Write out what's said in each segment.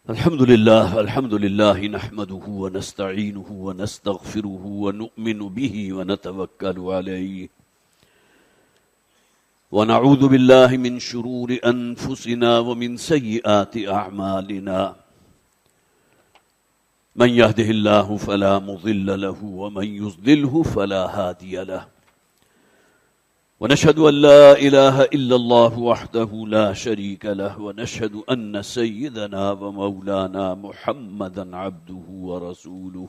الحمد لله نحمده ونستعينه ونستغفره ونؤمن به ونتوكل عليه ونعوذ بالله من شرور أنفسنا ومن سيئات أعمالنا من يهده الله فلا مضل له ومن يضلله فلا هادي له ونشهد أن لا إله إلا الله وحده لا شريك له ونشهد أن سيدنا ومولانا محمدا عبده ورسوله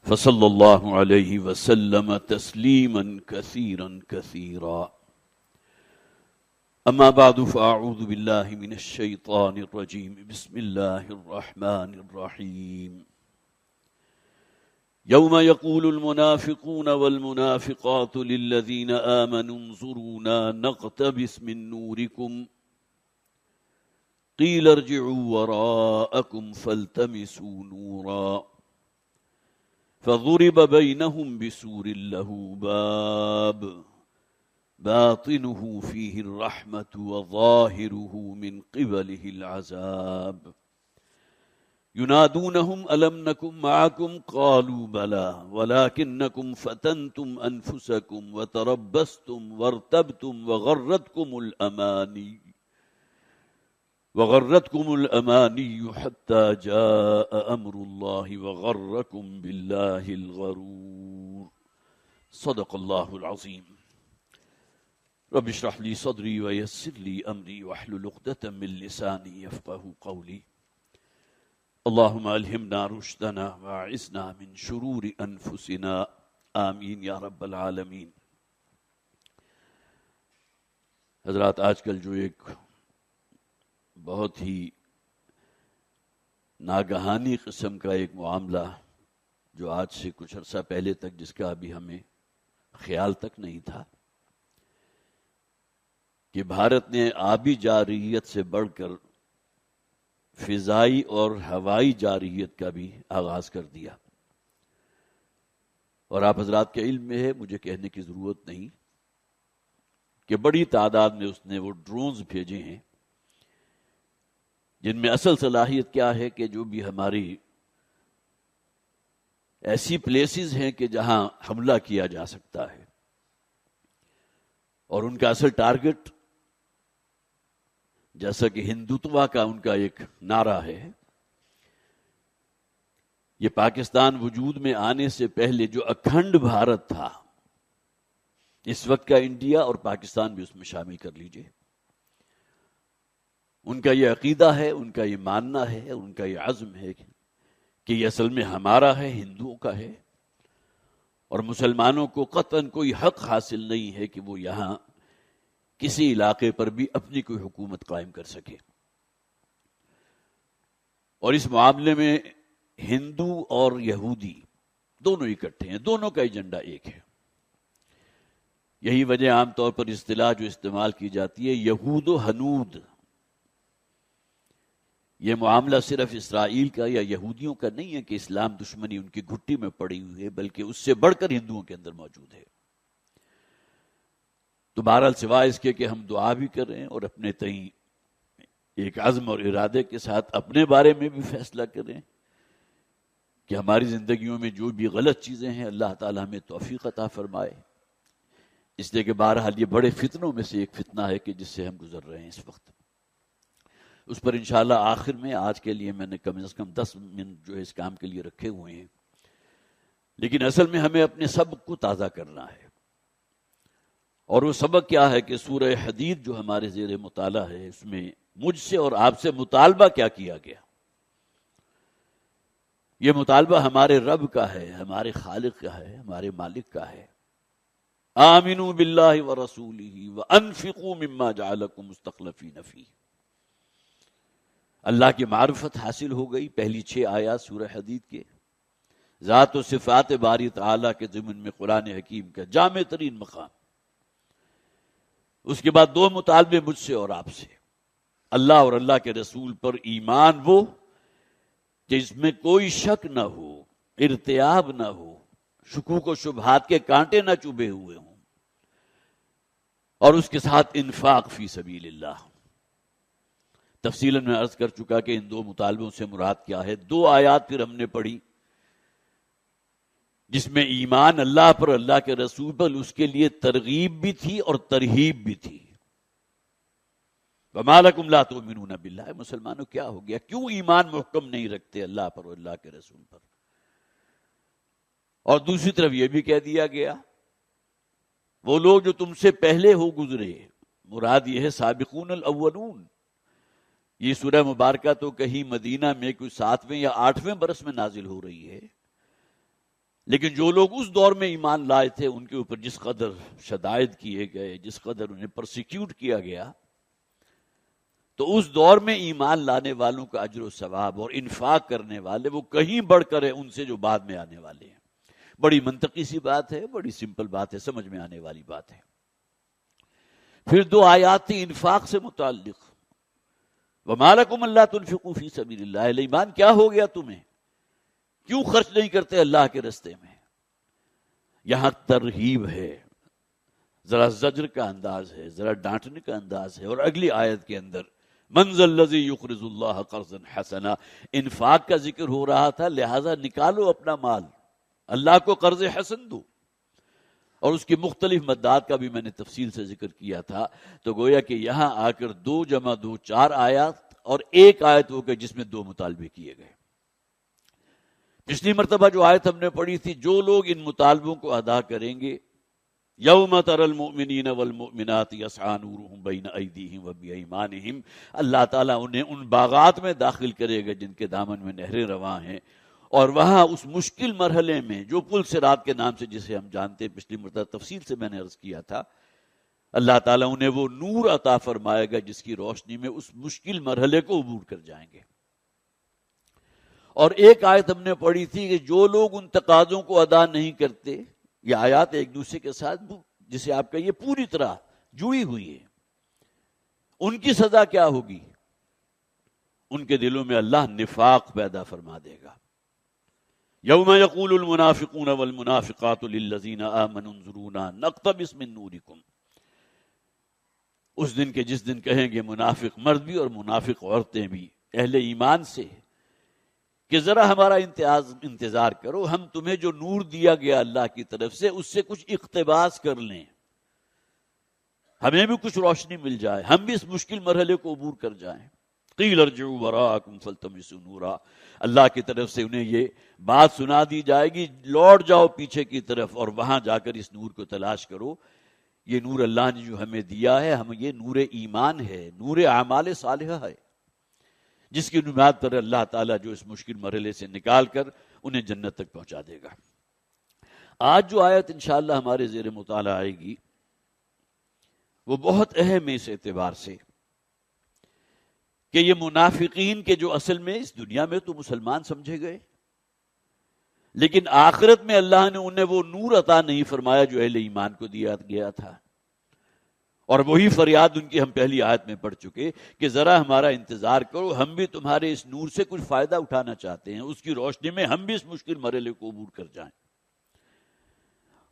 فصلى الله عليه وسلم تسليما كثيرا كثيرا أما بعد فأعوذ بالله من الشيطان الرجيم بسم الله الرحمن الرحيم يوم يقول المنافقون والمنافقات للذين آمنوا انظرونا نقتبس من نوركم قيل ارجعوا وراءكم فالتمسوا نورا فضرب بينهم بسور له باب باطنه فيه الرحمة وظاهره من قبله العذاب ينادونهم ألم نكن معكم قالوا بلى ولكنكم فتنتم أنفسكم وتربصتم وارتبتم وغرتكم الأماني حتى جاء أمر الله وغركم بالله الغرور صدق الله العظيم رب اشرح لي صدري ويسر لي أمري واحلل عقدة من لساني يفقهوا قولي اللهم الہمنا رشدنا واعصمنا من شرور انفسنا آمین یا رب العالمین۔ حضرات، آج کل جو ایک بہت ہی ناگہانی قسم کا ایک معاملہ جو آج سے کچھ عرصہ پہلے تک جس کا ابھی ہمیں خیال تک نہیں تھا کہ بھارت نے آبی جارحیت سے بڑھ کر فضائی اور ہوائی جارحیت کا بھی آغاز کر دیا، اور آپ حضرات کے علم میں ہے، مجھے کہنے کی ضرورت نہیں کہ بڑی تعداد میں اس نے وہ ڈرونز بھیجے ہیں جن میں اصل صلاحیت کیا ہے کہ جو بھی ہماری ایسی پلیسز ہیں کہ جہاں حملہ کیا جا سکتا ہے، اور ان کا اصل ٹارگٹ جیسا کہ ہندوتوا کا ان کا ایک نعرہ ہے، یہ پاکستان وجود میں آنے سے پہلے جو اکھنڈ بھارت تھا، اس وقت کا انڈیا اور پاکستان بھی اس میں شامل کر لیجئے، ان کا یہ عقیدہ ہے، ان کا یہ ماننا ہے، ان کا یہ عزم ہے کہ یہ اصل میں ہمارا ہے، ہندوؤں کا ہے، اور مسلمانوں کو قطعاً کوئی حق حاصل نہیں ہے کہ وہ یہاں کسی علاقے پر بھی اپنی کوئی حکومت قائم کر سکے۔ اور اس معاملے میں ہندو اور یہودی دونوں اکٹھے ہیں، دونوں کا ایجنڈا ایک ہے۔ یہی وجہ عام طور پر اصطلاح جو استعمال کی جاتی ہے یہود و ہنود، یہ معاملہ صرف اسرائیل کا یا یہودیوں کا نہیں ہے کہ اسلام دشمنی ان کی گھٹی میں پڑی ہوئی ہے، بلکہ اس سے بڑھ کر ہندوؤں کے اندر موجود ہے۔ تو بہرحال سوائے اس کے کہ ہم دعا بھی کر رہے ہیں اور اپنے تئیں ایک عزم اور ارادے کے ساتھ اپنے بارے میں بھی فیصلہ کریں کہ ہماری زندگیوں میں جو بھی غلط چیزیں ہیں اللہ تعالیٰ ہمیں توفیق عطا فرمائے، اس لیے کہ بہرحال یہ بڑے فتنوں میں سے ایک فتنہ ہے کہ جس سے ہم گزر رہے ہیں اس وقت۔ اس پر انشاءاللہ آخر میں، آج کے لیے میں نے کم از کم 10 منٹ جو ہے اس کام کے لیے رکھے ہوئے ہیں، لیکن اصل میں ہمیں اپنے سبق کو تازہ کرنا ہے، اور وہ سبق کیا ہے کہ سورہ حدید جو ہمارے زیر مطالعہ ہے، اس میں مجھ سے اور آپ سے مطالبہ کیا کیا گیا۔ یہ مطالبہ ہمارے رب کا ہے، ہمارے خالق کا ہے، ہمارے مالک کا ہے۔ آمنوا باللہ ورسولہ وانفقوا مما جعلکم مستخلفین فیہ۔ اللہ کی معرفت حاصل ہو گئی، پہلی 6 آیات سورہ حدید کے ذات و صفات باری تعالیٰ کے ضمن میں قرآن حکیم کا جامع ترین مقام۔ اس کے بعد 2 مطالبے مجھ سے اور آپ سے، اللہ اور اللہ کے رسول پر ایمان وہ کہ اس میں کوئی شک نہ ہو، ارتیاب نہ ہو، شکوک و شبہات کے کانٹے نہ چبھے ہوئے ہوں، اور اس کے ساتھ انفاق فی سبیل اللہ، تفصیلاً میں عرض کر چکا کہ ان دو مطالبوں سے مراد کیا ہے. دو آیات پھر ہم نے پڑھی جس میں ایمان اللہ پر، اللہ کے رسول پر، اس کے لیے ترغیب بھی تھی اور ترہیب بھی تھی. وَمَا لَكُمْ لَا تُؤْمِنُونَ بِاللَّهِ، مسلمانوں کیا ہو گیا، کیوں ایمان محکم نہیں رکھتے اللہ پر اور اللہ کے رسول پر. اور دوسری طرف یہ بھی کہہ دیا گیا وہ لوگ جو تم سے پہلے ہو گزرے، مراد یہ ہے سابقون الاولون. یہ سورہ مبارکہ تو کہیں مدینہ میں کوئی 7ویں یا 8ویں برس میں نازل ہو رہی ہے، لیکن جو لوگ اس دور میں ایمان لائے تھے ان کے اوپر جس قدر شدائد کیے گئے، جس قدر انہیں پرسیکیوٹ کیا گیا، تو اس دور میں ایمان لانے والوں کا اجر و ثواب اور انفاق کرنے والے وہ کہیں بڑھ کر ہے ان سے جو بعد میں آنے والے ہیں. بڑی منطقی سی بات ہے، بڑی سمپل بات ہے، سمجھ میں آنے والی بات ہے. پھر دو آیات تھی انفاق سے متعلق. وَمَا لَكُمْ أَلَّا تُنْفِقُوا فِي سَبِيلِ اللَّهِ، ایمان کیا ہو گیا تمہیں، کیوں خرچ نہیں کرتے اللہ کے رستے میں. یہاں ترہیب ہے، ذرا زجر کا انداز ہے، ذرا ڈانٹنے کا انداز ہے. اور اگلی آیت کے اندر مَنْ ذَا الَّذِي يُقْرِضُ اللَّهَ قَرْضًا حَسَنًا، انفاق کا ذکر ہو رہا تھا، لہذا نکالو اپنا مال، اللہ کو قرض حسن دو. اور اس کی مختلف مدات کا بھی میں نے تفصیل سے ذکر کیا تھا. تو گویا کہ یہاں آ کر 2 + 2 4 آیات اور ایک آیت ہو گئی جس میں 2 مطالبے کیے گئے. پچھلی مرتبہ جو آیت ہم نے پڑھی تھی، جو لوگ ان مطالبوں کو ادا کریں گے، یوم تر المؤمنین والمؤمنات یسعی نورہم بین ایدیہم وبایمانہم، اللہ تعالیٰ انہیں ان باغات میں داخل کرے گا جن کے دامن میں نہریں رواں ہیں. اور وہاں اس مشکل مرحلے میں جو پل صراط کے نام سے جسے ہم جانتے ہیں، پچھلی مرتبہ تفصیل سے میں نے عرض کیا تھا، اللہ تعالیٰ انہیں وہ نور عطا فرمائے گا جس کی روشنی میں اس مشکل مرحلے کو عبور کر جائیں گے. اور ایک آیت ہم نے پڑھی تھی کہ جو لوگ ان تقاضوں کو ادا نہیں کرتے، یہ آیات ایک دوسرے کے ساتھ جسے آپ کہیے پوری طرح جڑی ہوئی ہے، ان کی سزا کیا ہوگی؟ ان کے دلوں میں اللہ نفاق پیدا فرما دے گا. یوم یقول المنافقون والمنافقات للذین آمنوا انظرونا نقتبس من نورکم، اس دن کے جس دن کہیں گے منافق مرد بھی اور منافق عورتیں بھی اہل ایمان سے کہ ذرا ہمارا انتظار کرو، ہم تمہیں جو نور دیا گیا اللہ کی طرف سے اس سے کچھ اقتباس کر لیں، ہمیں بھی کچھ روشنی مل جائے، ہم بھی اس مشکل مرحلے کو عبور کر جائیں. قیل ارجعوا وراءکم فالتمسوا نورا، اللہ کی طرف سے انہیں یہ بات سنا دی جائے گی، لوٹ جاؤ پیچھے کی طرف اور وہاں جا کر اس نور کو تلاش کرو. یہ نور اللہ نے جو ہمیں دیا ہے، ہم یہ نور ایمان ہے، نور اعمال صالحہ ہے، جس کی بنیاد پر اللہ تعالیٰ جو اس مشکل مرحلے سے نکال کر انہیں جنت تک پہنچا دے گا. آج جو آیت انشاءاللہ ہمارے زیر مطالعہ آئے گی وہ بہت اہم ہے اس اعتبار سے کہ یہ منافقین کے جو اصل میں اس دنیا میں تو مسلمان سمجھے گئے، لیکن آخرت میں اللہ نے انہیں وہ نور عطا نہیں فرمایا جو اہل ایمان کو دیا گیا تھا. اور وہی فریاد ان کی ہم پہلی آیت میں پڑھ چکے کہ ذرا ہمارا انتظار کرو، ہم بھی تمہارے اس نور سے کچھ فائدہ اٹھانا چاہتے ہیں، اس کی روشنی میں ہم بھی اس مشکل مرحلے کو عبور کر جائیں.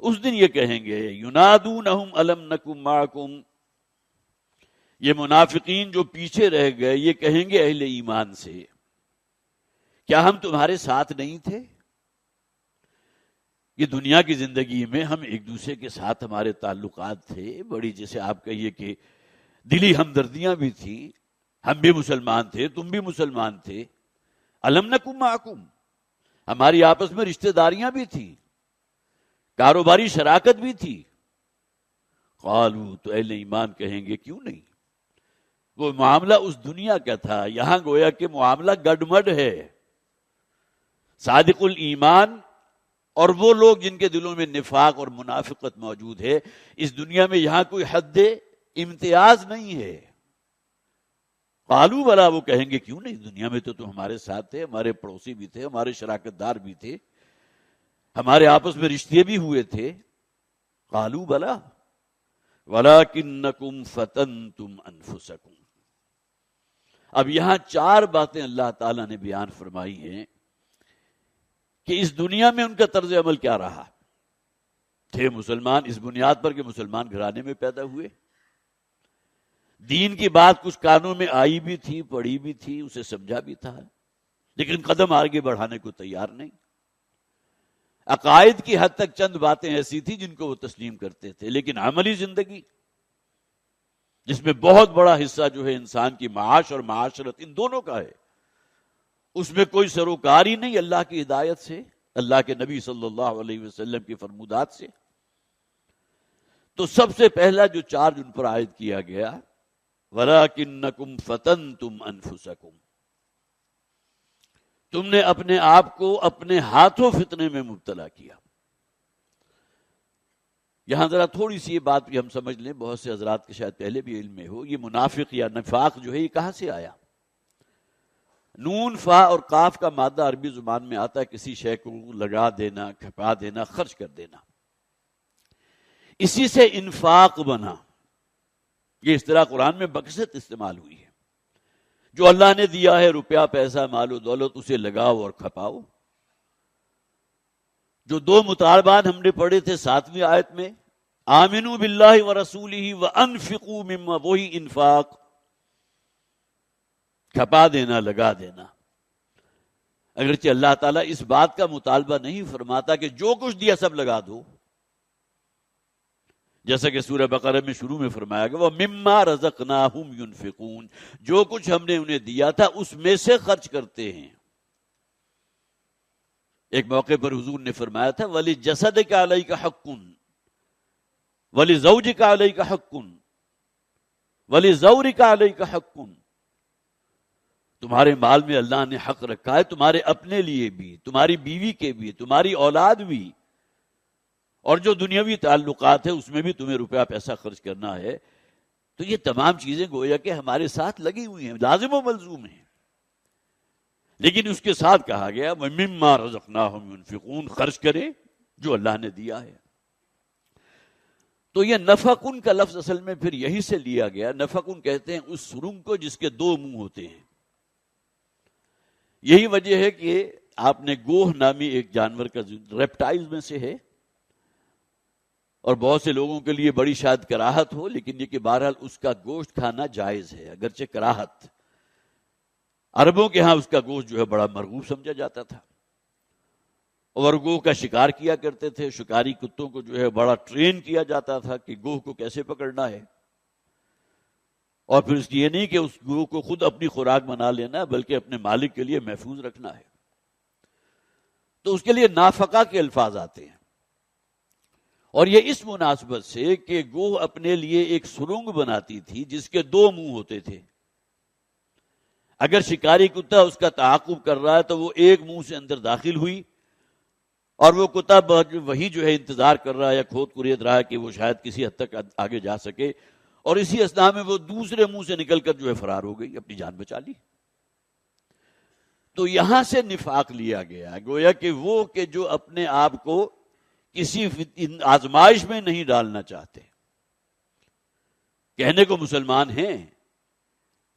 اس دن یہ کہیں گے ینادونہم الم نکم معکم، یہ منافقین جو پیچھے رہ گئے یہ کہیں گے اہل ایمان سے کیا ہم تمہارے ساتھ نہیں تھے؟ یہ دنیا کی زندگی میں ہم ایک دوسرے کے ساتھ ہمارے تعلقات تھے، بڑی جیسے آپ کہیے کہ دلی ہمدردیاں بھی تھی، ہم بھی مسلمان تھے، تم بھی مسلمان تھے. الم نکم معکم، ہماری آپس میں رشتہ داریاں بھی تھی، کاروباری شراکت بھی تھی. قالوا، تو اہل ایمان کہیں گے کیوں نہیں. وہ معاملہ اس دنیا کا تھا، یہاں گویا کہ معاملہ گڈمڈ ہے. صادق الایمان اور وہ لوگ جن کے دلوں میں نفاق اور منافقت موجود ہے، اس دنیا میں یہاں کوئی حد امتیاز نہیں ہے. قالوا بلا، وہ کہیں گے کیوں نہیں، دنیا میں تو تم ہمارے ساتھ تھے، ہمارے پڑوسی بھی تھے، ہمارے شراکت دار بھی تھے، ہمارے آپس میں رشتے بھی ہوئے تھے. قالوا بلا ولکنکم فتنتم انفسکم. اب یہاں 4 باتیں اللہ تعالیٰ نے بیان فرمائی ہیں کہ اس دنیا میں ان کا طرز عمل کیا رہا. تھے مسلمان اس بنیاد پر کہ مسلمان گھرانے میں پیدا ہوئے، دین کی بات کچھ کانوں میں آئی بھی تھی، پڑھی بھی تھی، اسے سمجھا بھی تھا، لیکن قدم آگے بڑھانے کو تیار نہیں۔ عقائد کی حد تک چند باتیں ایسی تھی جن کو وہ تسلیم کرتے تھے، لیکن عملی زندگی جس میں بہت بڑا حصہ جو ہے انسان کی معاش اور معاشرت ان دونوں کا ہے، اس میں کوئی سروکار ہی نہیں اللہ کی ہدایت سے، اللہ کے نبی صلی اللہ علیہ وسلم کی فرمودات سے۔ تو سب سے پہلا جو چارج ان پر عائد کیا گیا، وَلَٰكِنَّكُمْ فَتَنْتُمْ أَنفُسَكُمْ، تم نے اپنے آپ کو اپنے ہاتھوں فتنے میں مبتلا کیا۔ یہاں ذرا تھوڑی سی یہ بات بھی ہم سمجھ لیں، بہت سے حضرات کے شاید پہلے بھی علم میں ہو، یہ منافق یا نفاق جو ہے یہ کہاں سے آیا؟ نون فا اور قاف کا مادہ عربی زبان میں آتا ہے کسی شے کو لگا دینا، کھپا دینا، خرچ کر دینا، اسی سے انفاق بنا۔ یہ اصطلاح قرآن میں بکثرت استعمال ہوئی ہے۔ جو اللہ نے دیا ہے روپیہ، پیسہ، مال و دولت، اسے لگاؤ اور کھپاؤ۔ جو دو مطالبات ہم نے پڑھے تھے 7ویں آیت میں، آمنوا باللہ ورسولہ وانفقوا مما، وہی انفاق، کھپا دینا، لگا دینا۔ اگرچہ اللہ تعالیٰ اس بات کا مطالبہ نہیں فرماتا کہ جو کچھ دیا سب لگا دو، جیسا کہ سورہ بقرہ میں شروع میں فرمایا گیا وَمِمَّا رَزَقْنَاهُمْ يُنْفِقُونَ، جو کچھ ہم نے انہیں دیا تھا اس میں سے خرچ کرتے ہیں۔ ایک موقع پر حضور نے فرمایا تھا وَلِجَسَدِكَ عَلَيْكَ حَقٌّ وَلِزَوْجِكَ عَلَيْكَ حَقٌّ وَلِزَوْرِكَ عَلَيْكَ حَقٌّ، تمہارے مال میں اللہ نے حق رکھا ہے، تمہارے اپنے لیے بھی، تمہاری بیوی کے بھی، تمہاری اولاد بھی، اور جو دنیاوی تعلقات ہیں اس میں بھی تمہیں روپیہ پیسہ خرچ کرنا ہے۔ تو یہ تمام چیزیں گویا کہ ہمارے ساتھ لگی ہوئی ہیں، لازم و ملزوم ہیں، لیکن اس کے ساتھ کہا گیا وَمِمَّا رَزَقْنَاهُمْ يُنْفِقُونَ، خرچ کرے جو اللہ نے دیا ہے۔ تو یہ نفقن کا لفظ اصل میں پھر یہی سے لیا گیا۔ نفقن کہتے ہیں اس سرنگ کو جس کے دو منہ ہوتے ہیں۔ یہی وجہ ہے کہ آپ نے گوہ نامی ایک جانور کا ریپٹائل میں سے ہے، اور بہت سے لوگوں کے لیے بڑی شاید کراہت ہو، لیکن یہ کہ بہرحال اس کا گوشت کھانا جائز ہے، اگرچہ کراہت۔ عربوں کے ہاں اس کا گوشت جو ہے بڑا مرغوب سمجھا جاتا تھا، اور گوہ کا شکار کیا کرتے تھے۔ شکاری کتوں کو جو ہے بڑا ٹرین کیا جاتا تھا کہ گوہ کو کیسے پکڑنا ہے، اور پھر اس کی یہ نہیں کہ اس گوہ کو خود اپنی خوراک بنا لینا، بلکہ اپنے مالک کے لیے محفوظ رکھنا ہے۔ تو اس کے لیے نافقہ کے الفاظ آتے ہیں، اور یہ اس مناسبت سے کہ گوہ اپنے لیے ایک سرنگ بناتی تھی جس کے دو منہ ہوتے تھے۔ اگر شکاری کتا اس کا تعاقب کر رہا ہے تو وہ ایک منہ سے اندر داخل ہوئی، اور وہ کتا وہی جو ہے انتظار کر رہا ہے یا کھود کرید رہا ہے کہ وہ شاید کسی حد تک آگے جا سکے، اور اسی اثناء میں وہ دوسرے منہ سے نکل کر جو ہے فرار ہو گئی، اپنی جان بچا لی۔ تو یہاں سے نفاق لیا گیا، گویا کہ وہ کہ جو اپنے آپ کو کسی آزمائش میں نہیں ڈالنا چاہتے، کہنے کو مسلمان ہیں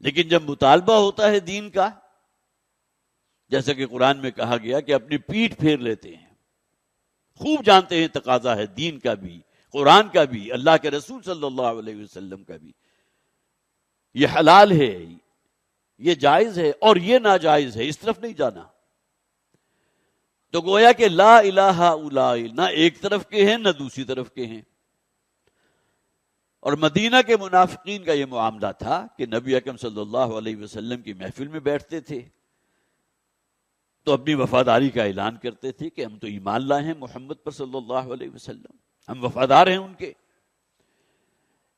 لیکن جب مطالبہ ہوتا ہے دین کا، جیسا کہ قرآن میں کہا گیا کہ اپنی پیٹھ پھیر لیتے ہیں، خوب جانتے ہیں تقاضا ہے دین کا بھی، قرآن کا بھی، اللہ کے رسول صلی اللہ علیہ وسلم کا بھی، یہ حلال ہے، یہ جائز ہے اور یہ ناجائز ہے، اس طرف نہیں جانا۔ تو گویا کہ لا الہ الا نہ ایک طرف کے ہیں نہ دوسری طرف کے ہیں۔ اور مدینہ کے منافقین کا یہ معاملہ تھا کہ نبی اکرم صلی اللہ علیہ وسلم کی محفل میں بیٹھتے تھے تو اپنی وفاداری کا اعلان کرتے تھے کہ ہم تو ایمان لائے ہیں محمد پر صلی اللہ علیہ وسلم، ہم وفادار ہیں ان کے،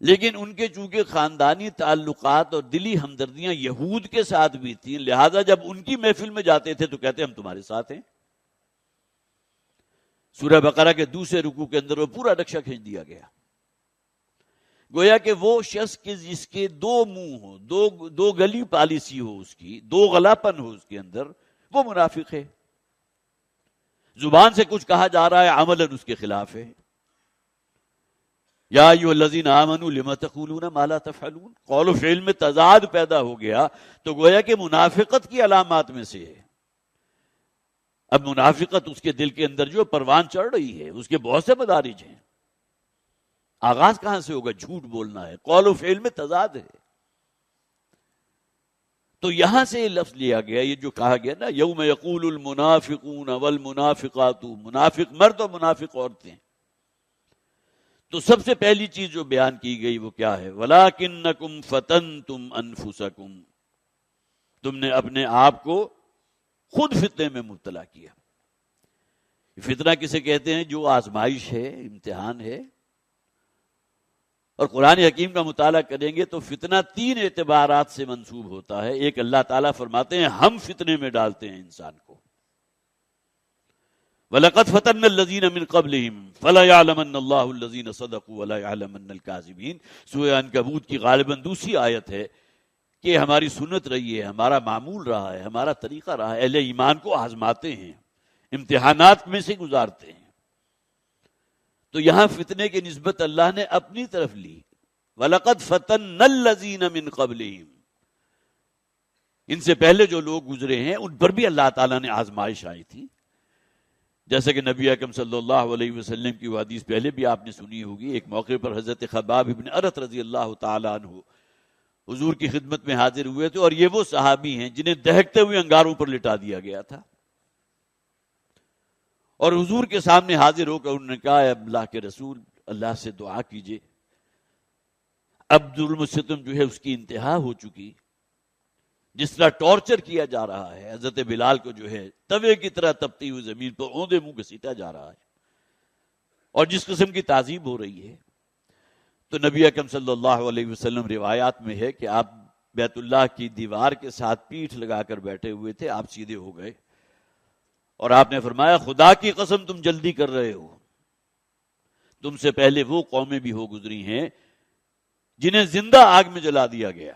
لیکن ان کے چونکہ خاندانی تعلقات اور دلی ہمدردیاں یہود کے ساتھ بھی تھیں، لہذا جب ان کی محفل میں جاتے تھے تو کہتے ہم تمہارے ساتھ ہیں۔ سورہ بقرہ کے دوسرے رکوع کے اندر وہ پورا نقشہ کھینچ دیا گیا، گویا کہ وہ شخص کے جس کے دو منہ ہو، دو گلی پالیسی ہو، اس کی دو غلاپن ہو اس کے اندر، وہ منافق ہے۔ زبان سے کچھ کہا جا رہا ہے، عملاً اس کے خلاف ہے۔ یا ایھا الذین آمنوا لم تقولون ما لا تفعلون، قول و فعل میں تضاد پیدا ہو گیا تو گویا کہ منافقت کی علامات میں سے ہے۔ اب منافقت اس کے دل کے اندر جو پروان چڑھ رہی ہے، اس کے بہت سے مدارج ہیں۔ آغاز کہاں سے ہوگا؟ جھوٹ بولنا ہے، قول و فعل میں تضاد ہے۔ تو یہاں سے یہ لفظ لیا گیا، یہ جو کہا گیا نا یوم یقول المنافقون والمنافقات، منافق مرد اور منافق عورتیں، تو سب سے پہلی چیز جو بیان کی گئی وہ کیا ہے؟ وَلَٰكِنَّكُمْ فَتَنْتُمْ أَنفُسَكُمْ، تم نے اپنے آپ کو خود فتنے میں مبتلا کیا۔ فتنہ کسے کہتے ہیں؟ جو آزمائش ہے، امتحان ہے۔ اور قرآن حکیم کا مطالعہ کریں گے تو فتنہ 3 اعتبارات سے منسوب ہوتا ہے۔ ایک، اللہ تعالیٰ فرماتے ہیں ہم فتنے میں ڈالتے ہیں انسان کو۔ وَلَقَدْ فَتَنَّا الَّذِينَ مِن قَبْلِهِمْ فَلَيَعْلَمَنَّ اللَّهُ الَّذِينَ صَدَقُوا وَلَيَعْلَمَنَّ الْكَاذِبِينَ۔ سورہ عنکبوت کی غالباً دوسری آیت ہے کہ ہماری سنت رہی ہے، ہمارا معمول رہا ہے، ہمارا طریقہ رہا ہے، اہل ایمان کو آزماتے ہیں، امتحانات میں سے گزارتے ہیں۔ تو یہاں فتنے کی نسبت اللہ نے اپنی طرف لی، وَلَقَدْ فَتَنَّا الَّذِينَ مِن قَبْلِهِمْ، ان سے پہلے جو لوگ گزرے ہیں ان پر بھی اللہ تعالیٰ نے آزمائش آئی تھی۔ جیسے کہ نبی اکرم صلی اللہ علیہ وسلم کی وہ حدیث پہلے بھی آپ نے سنی ہوگی، ایک موقع پر حضرت خباب ابن ارت رضی اللہ تعالیٰ عنہ حضور کی خدمت میں حاضر ہوئے تھے، اور یہ وہ صحابی ہیں جنہیں دہکتے ہوئے انگاروں پر لٹا دیا گیا تھا، اور حضور کے سامنے حاضر ہو کر انہوں نے کہا، اے اللہ کے رسول، اللہ سے دعا کیجئے، اب ظلم و ستم جو ہے اس کی انتہا ہو چکی، جس طرح ٹارچر کیا جا رہا ہے، حضرت بلال کو جو ہے توے کی طرح تپتی ہوئی زمین پر اوندے منہ گھسیٹا جا رہا ہے، اور جس قسم کی تعذیب ہو رہی ہے۔ تو نبی اکرم صلی اللہ علیہ وسلم روایات میں ہے کہ آپ بیت اللہ کی دیوار کے ساتھ پیٹھ لگا کر بیٹھے ہوئے تھے، آپ سیدھے ہو گئے اور آپ نے فرمایا، خدا کی قسم تم جلدی کر رہے ہو، تم سے پہلے وہ قومیں بھی ہو گزری ہیں جنہیں زندہ آگ میں جلا دیا گیا،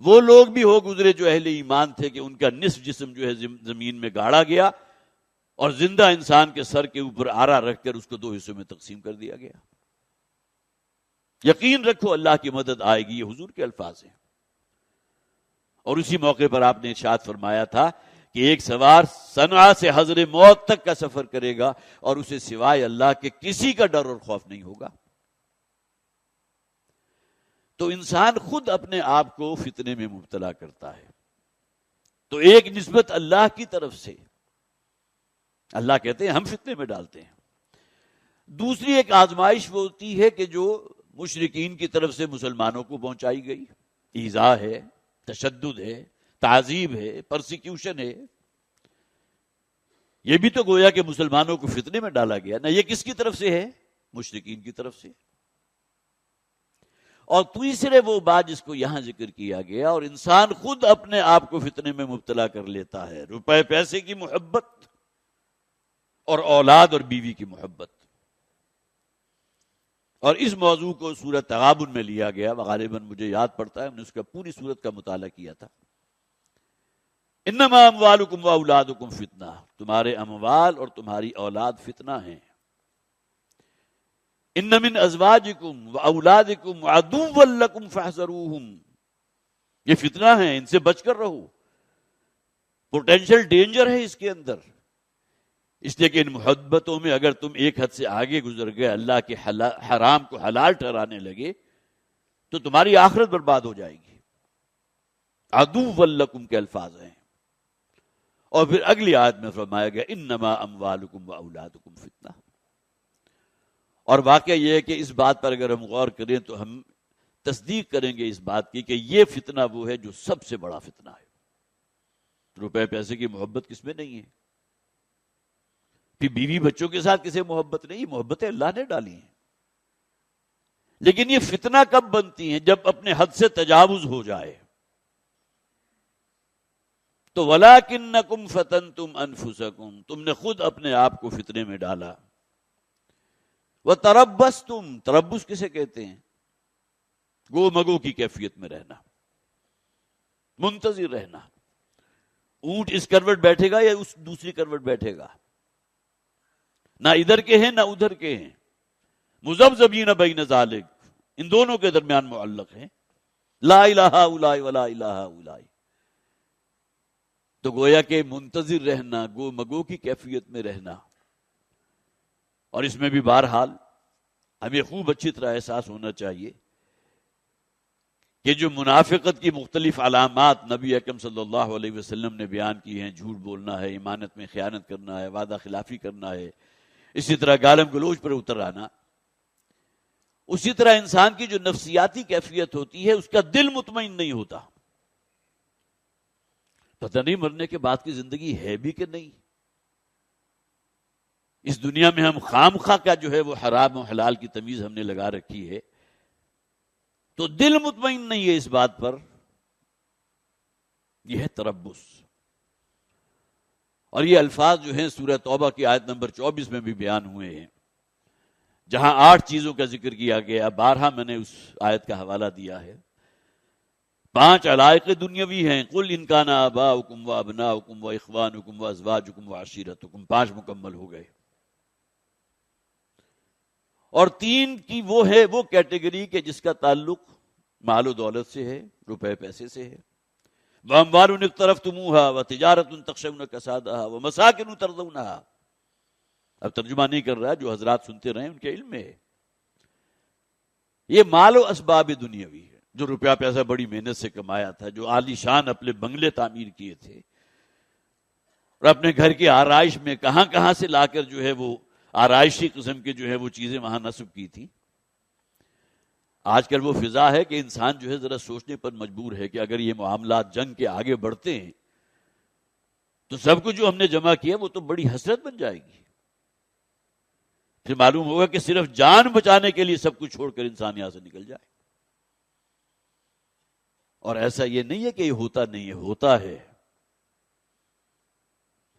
وہ لوگ بھی ہو گزرے جو اہل ایمان تھے کہ ان کا نصف جسم جو ہے زمین میں گاڑا گیا اور زندہ انسان کے سر کے اوپر آرا رکھ کر اس کو 2 حصوں میں تقسیم کر دیا گیا۔ یقین رکھو اللہ کی مدد آئے گی، یہ حضور کے الفاظ ہیں۔ اور اسی موقع پر آپ نے ارشاد فرمایا تھا کہ ایک سوار صنعاء سے حضر موت تک کا سفر کرے گا اور اسے سوائے اللہ کے کسی کا ڈر اور خوف نہیں ہوگا۔ تو انسان خود اپنے آپ کو فتنے میں مبتلا کرتا ہے۔ تو ایک نسبت اللہ کی طرف سے، اللہ کہتے ہیں ہم فتنے میں ڈالتے ہیں۔ دوسری ایک آزمائش وہ ہوتی ہے کہ جو مشرکین کی طرف سے مسلمانوں کو پہنچائی گئی، ایذا ہے، تشدد ہے، تعذیب ہے، پرسیکیوشن ہے۔ یہ بھی تو گویا کہ مسلمانوں کو فتنے میں ڈالا گیا نا، یہ کس کی طرف سے ہے؟ مشرکین کی طرف سے۔ اور تیسرے وہ بات جس کو یہاں ذکر کیا گیا، اور انسان خود اپنے آپ کو فتنے میں مبتلا کر لیتا ہے، روپے پیسے کی محبت اور اولاد اور بیوی کی محبت۔ اور اس موضوع کو سورہ تغابن میں لیا گیا، غالباً مجھے یاد پڑتا ہے ہم نے اس کا پوری سورت کا مطالعہ کیا تھا۔ انما اموالکم واولادکم فتنہ، تمہارے اموال اور تمہاری اولاد فتنہ ہیں۔ ان من ازواجکم واولادکم عدوا لکم فاحذروہم، یہ فتنہ ہیں، ان سے بچ کر رہو، پوٹینشل ڈینجر ہے اس کے اندر۔ اس لیے کہ ان محبتوں میں اگر تم ایک حد سے آگے گزر گئے، اللہ کے حرام کو حلال ٹھہرانے لگے، تو تمہاری آخرت برباد ہو جائے گی۔ عدوا لکم کے الفاظ ہیں۔ اور پھر اگلی آیت میں فرمایا گیا انما اموالکم واولادکم فتنہ۔ اور واقعہ یہ ہے کہ اس بات پر اگر ہم غور کریں تو ہم تصدیق کریں گے اس بات کی کہ یہ فتنہ وہ ہے جو سب سے بڑا فتنہ ہے۔ روپے پیسے کی محبت کس میں نہیں ہے؟ پھر بیوی بچوں کے ساتھ کسے محبت نہیں؟ محبتیں اللہ نے ڈالی ہیں۔ لیکن یہ فتنہ کب بنتی ہیں؟ جب اپنے حد سے تجاوز ہو جائے۔ تو وَلَٰكِنَّكُمْ فَتَنْتُمْ أَنفُسَكُمْ، تم نے خود اپنے آپ کو فتنے میں ڈالا۔ وَتَرَبَّصْتُمْ، تربص کسے کہتے ہیں؟ گو مگو کی کیفیت میں رہنا، منتظر رہنا۔ اونٹ اس کروٹ بیٹھے گا یا اس دوسری کروٹ بیٹھے گا، نہ ادھر کے ہیں نہ ادھر کے ہیں، مذبذبین بین ذالک، ان دونوں کے درمیان معلق ہیں، لا الہ الا ولا الہ الا۔ تو گویا کہ منتظر رہنا، گو مگو کی کیفیت میں رہنا۔ اور اس میں بھی بہرحال ہمیں خوب اچھی طرح احساس ہونا چاہیے کہ جو منافقت کی مختلف علامات نبی اکرم صلی اللہ علیہ وسلم نے بیان کی ہیں، جھوٹ بولنا ہے، ایمانت میں خیانت کرنا ہے، وعدہ خلافی کرنا ہے، اسی طرح گالم گلوچ پر اتر آنا، اسی طرح انسان کی جو نفسیاتی کیفیت ہوتی ہے اس کا دل مطمئن نہیں ہوتا. پتہ نہیں مرنے کے بعد کی زندگی ہے بھی کہ نہیں. اس دنیا میں ہم خام خواہ کا جو ہے وہ حرام و حلال کی تمیز ہم نے لگا رکھی ہے، تو دل مطمئن نہیں ہے اس بات پر. یہ ہے تربص. اور یہ الفاظ جو ہیں سورہ توبہ کی آیت نمبر 24 میں بھی بیان ہوئے ہیں، جہاں 8 چیزوں کا ذکر کیا گیا. 12 میں نے اس آیت کا حوالہ دیا ہے. 5 علائق دنیاوی ہیں. قل ان کان آباؤکم و ابناؤکم و اخوانکم و ازواجکم و عشیرتکم. 5 مکمل ہو گئے. اور 3 کی وہ ہے وہ کیٹیگری کہ جس کا تعلق مال و دولت سے ہے، روپے پیسے سے ہے. وَأَمْوَالٌ اقْتَرَفْتُمُوهَا وَتِجَارَةٌ تَخْشَوْنَ كَسَادَهَا وَمَسَاكِنُ تَرْضَوْنَهَا. اب ترجمہ نہیں کر رہا، جو حضرات سنتے رہے ان کے علم میں ہے. یہ مال و اسباب دنیاوی ہے، جو روپیہ پیسہ بڑی محنت سے کمایا تھا، جو عالی شان اپنے بنگلے تعمیر کیے تھے، اور اپنے گھر کی آرائش میں کہاں کہاں سے لا کر جو ہے وہ آرائشی قسم کے جو ہے وہ چیزیں وہاں نصب کی تھی. آج کل وہ فضا ہے کہ انسان جو ہے ذرا سوچنے پر مجبور ہے کہ اگر یہ معاملات جنگ کے آگے بڑھتے ہیں تو سب کچھ جو ہم نے جمع کیا وہ تو بڑی حسرت بن جائے گی. پھر معلوم ہوگا کہ صرف جان بچانے کے لیے سب کچھ چھوڑ کر انسان یہاں سے نکل جائے. اور ایسا یہ نہیں ہے کہ یہ ہوتا نہیں ہے، ہوتا ہے.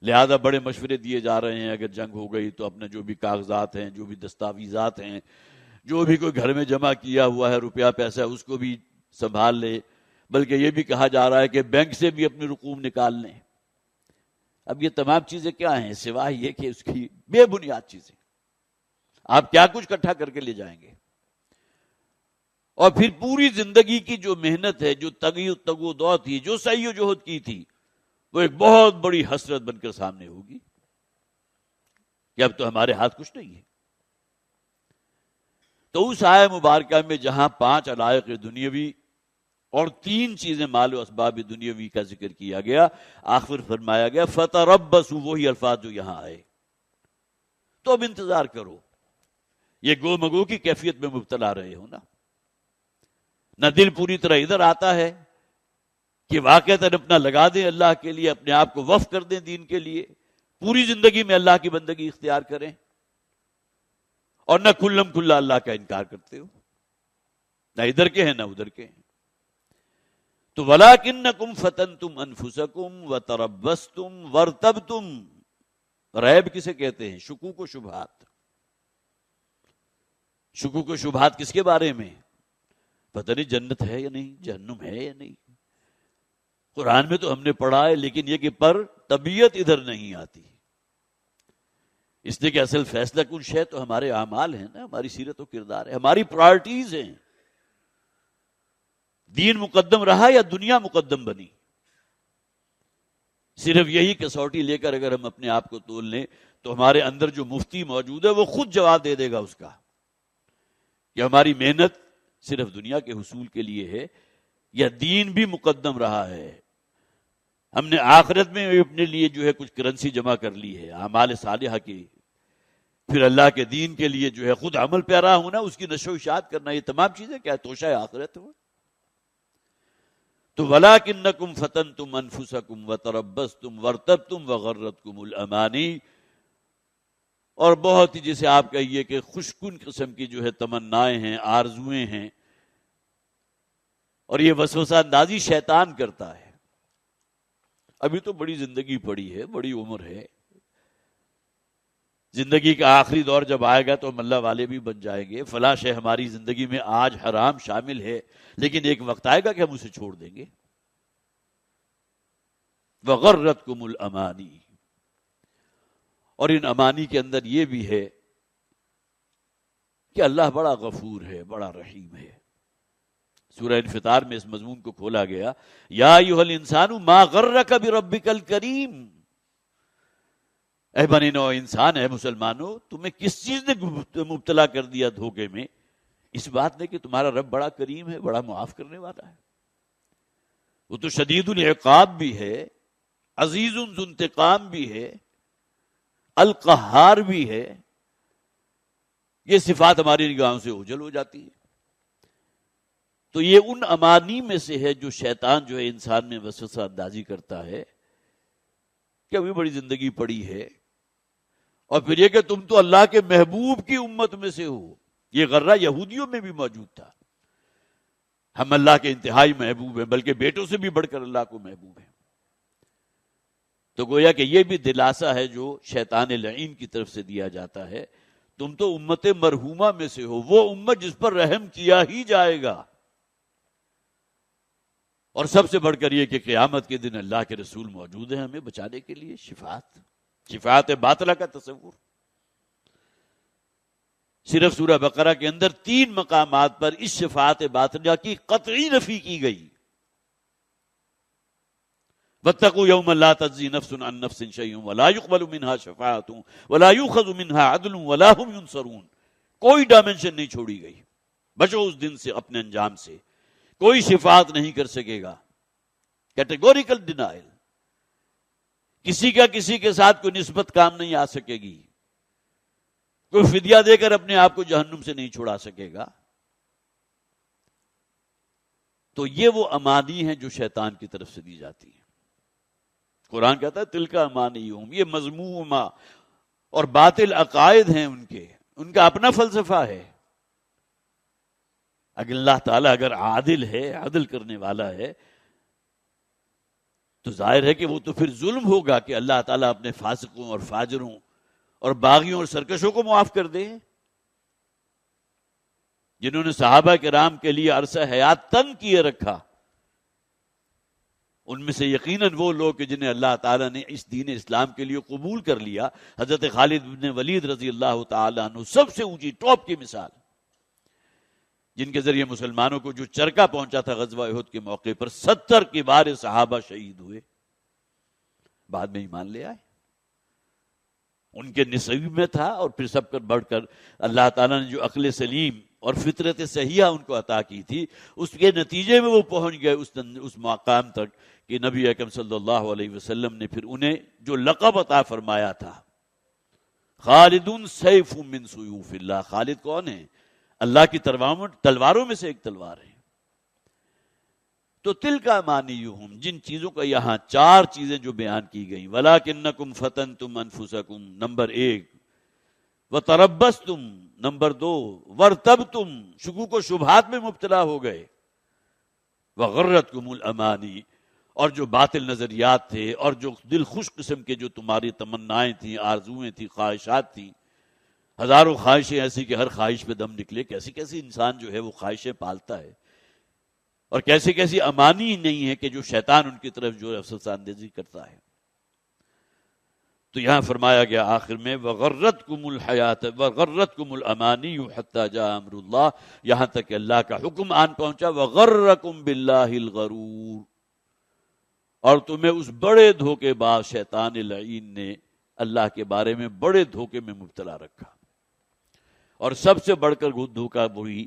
لہذا بڑے مشورے دیے جا رہے ہیں، اگر جنگ ہو گئی تو اپنے جو بھی کاغذات ہیں، جو بھی دستاویزات ہیں، جو بھی کوئی گھر میں جمع کیا ہوا ہے روپیہ پیسہ، اس کو بھی سنبھال لے. بلکہ یہ بھی کہا جا رہا ہے کہ بینک سے بھی اپنی رقوم نکال لیں. اب یہ تمام چیزیں کیا ہیں سوائے یہ کہ اس کی بے بنیاد چیزیں. آپ کیا کچھ اکٹھا کر کے لے جائیں گے؟ اور پھر پوری زندگی کی جو محنت ہے، جو تگ و دو تھی، جو سعی و جہد کی تھی، وہ ایک بہت بڑی حسرت بن کر سامنے ہوگی کہ اب تو ہمارے ہاتھ کچھ نہیں ہے. تو اس آیہ مبارکہ میں جہاں 5 علائق دنیاوی اور 3 چیزیں مال و اسباب دنیاوی کا ذکر کیا گیا، آخر فرمایا گیا فتربصوا، وہی الفاظ جو یہاں آئے. تو اب انتظار کرو. یہ گو مگو کی کیفیت میں مبتلا رہے ہو نا. نہ دل پوری طرح ادھر آتا ہے کہ واقعتاً اپنا لگا دیں اللہ کے لیے، اپنے آپ کو وقف کر دیں دین کے لیے، پوری زندگی میں اللہ کی بندگی اختیار کریں، اور نہ کلم کھلا اللہ کا انکار کرتے ہو. نہ ادھر کے ہیں نہ ادھر کے ہیں. تو وَلَٰكِنَّكُمْ فَتَنْتُمْ أَنفُسَكُمْ وَتَرَبَّصْتُمْ وَارْتَبْتُمْ. ریب کسے کہتے ہیں؟ شکوک و شبہات. شکوک و شبہات کس کے بارے میں؟ پتہ نہیں جنت ہے یا نہیں، جہنم ہے یا نہیں. قرآن میں تو ہم نے پڑھا ہے، لیکن یہ کہ پر طبیعت ادھر نہیں آتی. اس لیے کہ اصل فیصلہ کن شے تو ہمارے اعمال ہیں نا، ہماری سیرت و کردار ہے، ہماری پرائرٹیز ہیں. دین مقدم رہا یا دنیا مقدم بنی؟ صرف یہی کسوٹی لے کر اگر ہم اپنے آپ کو تول لیں تو ہمارے اندر جو مفتی موجود ہے وہ خود جواب دے دے گا اس کا کہ ہماری محنت صرف دنیا کے حصول کے لیے ہے یا دین بھی مقدم رہا ہے. ہم نے آخرت میں اپنے لیے جو ہے کچھ کرنسی جمع کر لی ہے اعمال صالحہ کی، پھر اللہ کے دین کے لیے جو ہے خود عمل پیرا ہونا، اس کی نشو و اشاعت کرنا، یہ تمام چیزیں کیا توشہ آخرت ہو. تو وَلَٰكِنَّكُمْ فَتَنْتُمْ أَنفُسَكُمْ وَتَرَبَّصْتُمْ وَارْتَبْتُمْ وَغَرَّتْكُمُ الْأَمَانِي. اور بہت ہی جسے آپ کہیے کہ خوشکن قسم کی جو ہے تمنائیں ہیں، آرزویں ہیں، اور یہ وسوسہ اندازی شیطان کرتا ہے. ابھی تو بڑی زندگی پڑی ہے، بڑی عمر ہے، زندگی کا آخری دور جب آئے گا تو ہم اللہ والے بھی بن جائیں گے. فلاں شے ہماری زندگی میں آج حرام شامل ہے، لیکن ایک وقت آئے گا کہ ہم اسے چھوڑ دیں گے. وَغَرَّتْكُمُ الْأَمَانِي. اور ان امانی کے اندر یہ بھی ہے کہ اللہ بڑا غفور ہے، بڑا رحیم ہے. سورہ انفطار میں اس مضمون کو کھولا گیا، یا ایھا الانسان ما غرک بربک الکریم. اے بنی نوع انسان، ہے مسلمانوں، تمہیں کس چیز نے مبتلا کر دیا دھوکے میں اس بات نے کہ تمہارا رب بڑا کریم ہے، بڑا معاف کرنے والا ہے، وہ تو شدید العقاب بھی ہے، عزیز ذو انتقام بھی ہے، القہار بھی ہے. یہ صفات ہماری نگاہوں سے اوجھل ہو جاتی ہے. تو یہ ان امانی میں سے ہے جو شیطان جو ہے انسان میں وسوسہ اندازی کرتا ہے کہ ابھی بڑی زندگی پڑی ہے، اور پھر یہ کہ تم تو اللہ کے محبوب کی امت میں سے ہو. یہ غرہ یہودیوں میں بھی موجود تھا، ہم اللہ کے انتہائی محبوب ہیں، بلکہ بیٹوں سے بھی بڑھ کر اللہ کو محبوب ہیں. تو گویا کہ یہ بھی دلاسا ہے جو شیطان لعین کی طرف سے دیا جاتا ہے، تم تو امت مرحومہ میں سے ہو، وہ امت جس پر رحم کیا ہی جائے گا. اور سب سے بڑھ کر یہ کہ قیامت کے دن اللہ کے رسول موجود ہیں ہمیں بچانے کے لیے. شفاعت باطلہ کا تصور صرف سورہ بقرہ کے اندر 3 مقامات پر اس شفاعت باطلہ کی قطعی نفی کی گئی. واتقوا یوما لا تجزی نفس عن نفس شیئا ولا يقبل منها شفاعة ولا يؤخذ منها عدل ولا هم ينصرون. کوئی ڈائمنشن نہیں چھوڑی گئی. بچو اس دن سے، اپنے انجام سے. کوئی شفاعت نہیں کر سکے گا. Categorical denial. کسی کا کسی کے ساتھ کوئی نسبت کام نہیں آ سکے گی. کوئی فدیہ دے کر اپنے آپ کو جہنم سے نہیں چھڑا سکے گا. تو یہ وہ امانی ہیں جو شیطان کی طرف سے دی جاتی ہیں. قرآن کہتا ہے تلکا امانیہم، یہ مذمومہ اور باطل عقائد ہیں ان کا اپنا فلسفہ ہے. اگر اللہ تعالیٰ اگر عادل ہے، عدل کرنے والا ہے، تو ظاہر ہے کہ وہ تو پھر ظلم ہوگا کہ اللہ تعالیٰ اپنے فاسقوں اور فاجروں اور باغیوں اور سرکشوں کو معاف کر دے، جنہوں نے صحابہ کرام کے لیے عرصہ حیات تنگ کیے رکھا. ان میں سے یقیناً وہ لوگ جنہیں اللہ تعالیٰ نے اس دین اسلام کے لیے قبول کر لیا. حضرت خالد بن ولید رضی اللہ تعالیٰ عنہ سب سے اونچی ٹاپ کی مثال، جن کے ذریعے مسلمانوں کو جو چرکا پہنچا تھا غزوہ احد کے موقع پر. 70 کبار صحابہ شہید ہوئے، بعد میں ایمان لے آئے. ان کے نصیب میں تھا. اور پھر سب کر بڑھ کر اللہ تعالیٰ نے جو عقل سلیم اور فطرت صحیحہ ان کو عطا کی تھی، اس کے نتیجے میں وہ پہنچ گئے اس مقام تک کہ نبی اکرم صلی اللہ علیہ وسلم نے پھر انہیں جو لقب عطا فرمایا تھا، خالد سیف من سیوف اللہ. خالد کون ہے؟ اللہ کی تلواروں میں سے ایک تلوار ہے. تو تلک امانیہم، جن چیزوں کا یہاں 4 چیزیں جو بیان کی گئیں. وَلَٰكِنَّكُمْ فَتَنْتُمْ أَنفُسَكُمْ نمبر 1، وَتَرَبَّصْتُمْ نمبر 2، وَارْتَبْتُمْ شکوک و شبہات میں مبتلا ہو گئے، وَغَرَّتْكُمُ الْأَمَانِي اور جو باطل نظریات تھے اور جو دل خوش قسم کے جو تمہاری تمنائیں تھیں، آرزویں تھیں، خواہشات تھیں. ہزاروں خواہشیں ایسی کہ ہر خواہش پہ دم نکلے. کیسی کیسی انسان جو ہے وہ خواہشیں پالتا ہے، اور کیسی کیسی امانی نہیں ہے کہ جو شیطان ان کی طرف جو افسوس اندیزی کرتا ہے. تو یہاں فرمایا گیا آخر میں وَغَرَّتْكُمُ الْحَيَاةُ وَغَرَّتْكُمُ الْأَمَانِيُّ حَتَّى جَاءَ أَمْرُ اللَّهِ، یہاں تک کہ اللہ کا حکم آن پہنچا. وَغَرَّكُمْ بِاللَّهِ الْغَرُورُ، اور تمہیں اس بڑے دھوکے باز شیطان لعین نے اللہ کے بارے میں بڑے دھوکے میں مبتلا رکھا. اور سب سے بڑھ کر دھوکہ وہی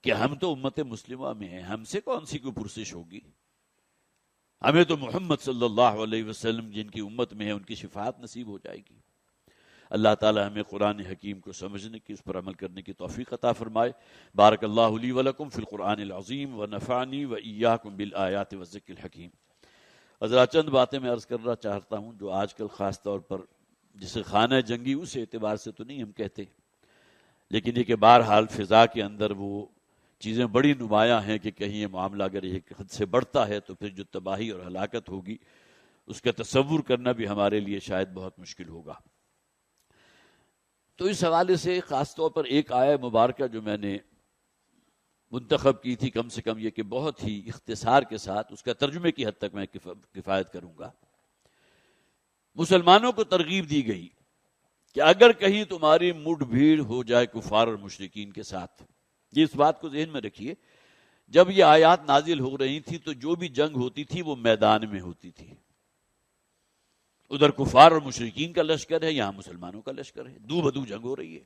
کہ ہم تو امت مسلمہ میں ہیں، ہم سے کون سی کوئی پرسش ہوگی، ہمیں تو محمد صلی اللہ علیہ وسلم جن کی امت میں ہے ان کی شفاعت نصیب ہو جائے گی. اللہ تعالی ہمیں قرآن حکیم کو سمجھنے کی، اس پر عمل کرنے کی توفیق عطا فرمائے. بارک اللہ لی ولکم فی القرآن العظیم ونفعنی وایاکم بالآیات والذکر الحکیم. حضرات چند باتیں میں عرض کرنا چاہتا ہوں جو آج کل خاص طور پر جسے خانہ جنگی اس اعتبار سے تو نہیں ہم کہتے، لیکن یہ کہ بہرحال فضا کے اندر وہ چیزیں بڑی نمایاں ہیں کہ کہیں یہ معاملہ اگر ایک حد سے بڑھتا ہے تو پھر جو تباہی اور ہلاکت ہوگی اس کا تصور کرنا بھی ہمارے لیے شاید بہت مشکل ہوگا. تو اس حوالے سے خاص طور پر ایک آیہ مبارکہ جو میں نے منتخب کی تھی، کم سے کم یہ کہ بہت ہی اختصار کے ساتھ اس کا ترجمے کی حد تک میں کفایت کروں گا. مسلمانوں کو ترغیب دی گئی کہ اگر کہیں تمہاری مڈ بھیڑ ہو جائے کفار اور مشرکین کے ساتھ، یہ اس بات کو ذہن میں رکھیے، جب یہ آیات نازل ہو رہی تھی تو جو بھی جنگ ہوتی تھی وہ میدان میں ہوتی تھی. ادھر کفار اور مشرکین کا لشکر ہے، یہاں مسلمانوں کا لشکر ہے، دو بدو جنگ ہو رہی ہے.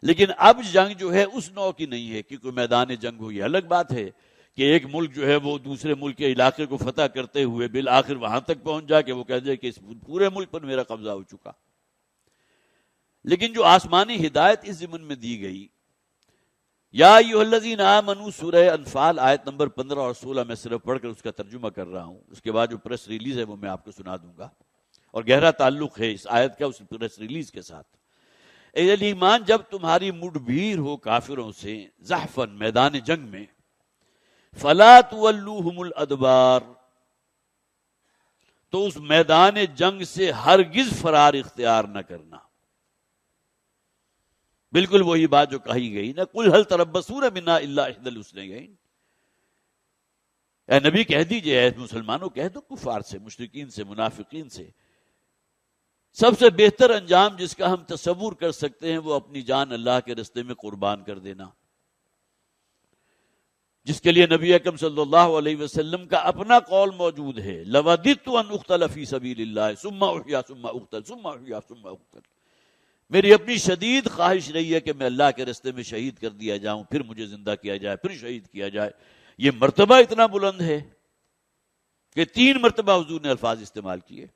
لیکن اب جنگ جو ہے اس نوع کی نہیں ہے کہ کوئی میدان جنگ ہو. یہ الگ بات ہے کہ ایک ملک جو ہے وہ دوسرے ملک کے علاقے کو فتح کرتے ہوئے بالآخر وہاں تک پہنچ جا کہ وہ کہہ دے کہ اس پورے ملک پر میرا قبضہ ہو چکا. لیکن جو آسمانی ہدایت اس ضمن میں دی گئی، یا ایھا الذین آمنوا، سورہ انفال آیت نمبر 15 اور 16 میں صرف پڑھ کر اس کا ترجمہ کر رہا ہوں. اس کے بعد جو پریس ریلیز ہے وہ میں آپ کو سنا دوں گا، اور گہرا تعلق ہے اس آیت کا اس پریس ریلیز کے ساتھ. اے اہل ایمان، جب تمہاری مڈ بھیڑ ہو کافروں سے زحفاً میدان جنگ میں، فلا تولوہم الادبار، تو اس میدان جنگ سے ہرگز فرار اختیار نہ کرنا. بالکل وہی بات جو کہی گئی نا، قل هل تربصون بنا الا احدى الحسنيين. اے نبی کہہ دیجئے، اے مسلمانوں کہہ دو کفار سے، مشرکین سے، منافقین سے، سب سے بہتر انجام جس کا ہم تصور کر سکتے ہیں وہ اپنی جان اللہ کے راستے میں قربان کر دینا، جس کے لیے نبی اکرم صلی اللہ علیہ وسلم کا اپنا قول موجود ہے، لوددت ان اقتل فی سبیل اللہ ثم احیا ثم اقتل ثم احیا ثم اقتل. میری اپنی شدید خواہش رہی ہے کہ میں اللہ کے راستے میں شہید کر دیا جاؤں، پھر مجھے زندہ کیا جائے، پھر شہید کیا جائے. یہ مرتبہ اتنا بلند ہے کہ 3 مرتبہ حضور نے الفاظ استعمال کیے.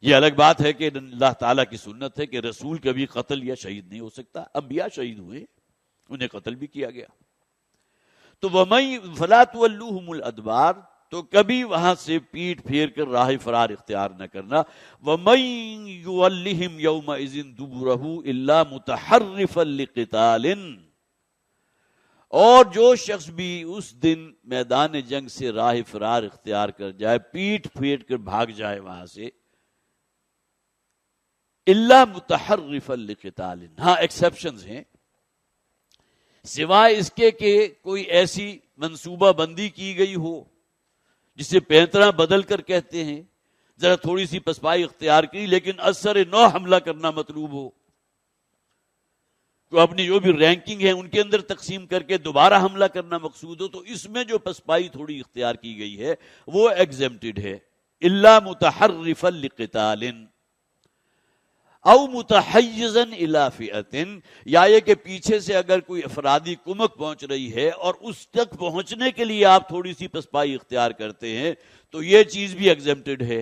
یہ الگ بات ہے کہ اللہ تعالیٰ کی سنت ہے کہ رسول کبھی قتل یا شہید نہیں ہو سکتا. انبیاء شہید ہوئے، انہیں قتل بھی کیا گیا. تو وَمَن فَلَا تُوَلُّوهُمُ الْأَدْبَارَ، تو کبھی وہاں سے پیٹ پھیر کر راہ فرار اختیار نہ کرنا. وَمَن يُوَلِّهِمْ يَوْمَئِذٍ دُبُرَهُ إِلَّا مُتَحَرِّفًا لِقِتَالٍ، اور جو شخص بھی اس دن میدان جنگ سے راہ فرار اختیار کر جائے، پیٹ پھیر کر بھاگ جائے وہاں سے، إِلَّا مُتَحَرِّفًا لِقِتَالٍ، ہاں ایکسیپشنز ہیں، سوائے اس کے کہ کوئی ایسی منصوبہ بندی کی گئی ہو جسے پینترا بدل کر کہتے ہیں، ذرا تھوڑی سی پسپائی اختیار کی لیکن اثر نو حملہ کرنا مطلوب ہو، تو اپنی جو بھی رینکنگ ہے ان کے اندر تقسیم کر کے دوبارہ حملہ کرنا مقصود ہو، تو اس میں جو پسپائی تھوڑی اختیار کی گئی ہے وہ ایگزمپٹڈ ہے. الا متحرفا لقتال او متحیزا الی فئۃ، یا یہ کہ پیچھے سے اگر کوئی افرادی کمک پہنچ رہی ہے اور اس تک پہنچنے کے لیے آپ تھوڑی سی پسپائی اختیار کرتے ہیں تو یہ چیز بھی ایگزمپٹڈ ہے.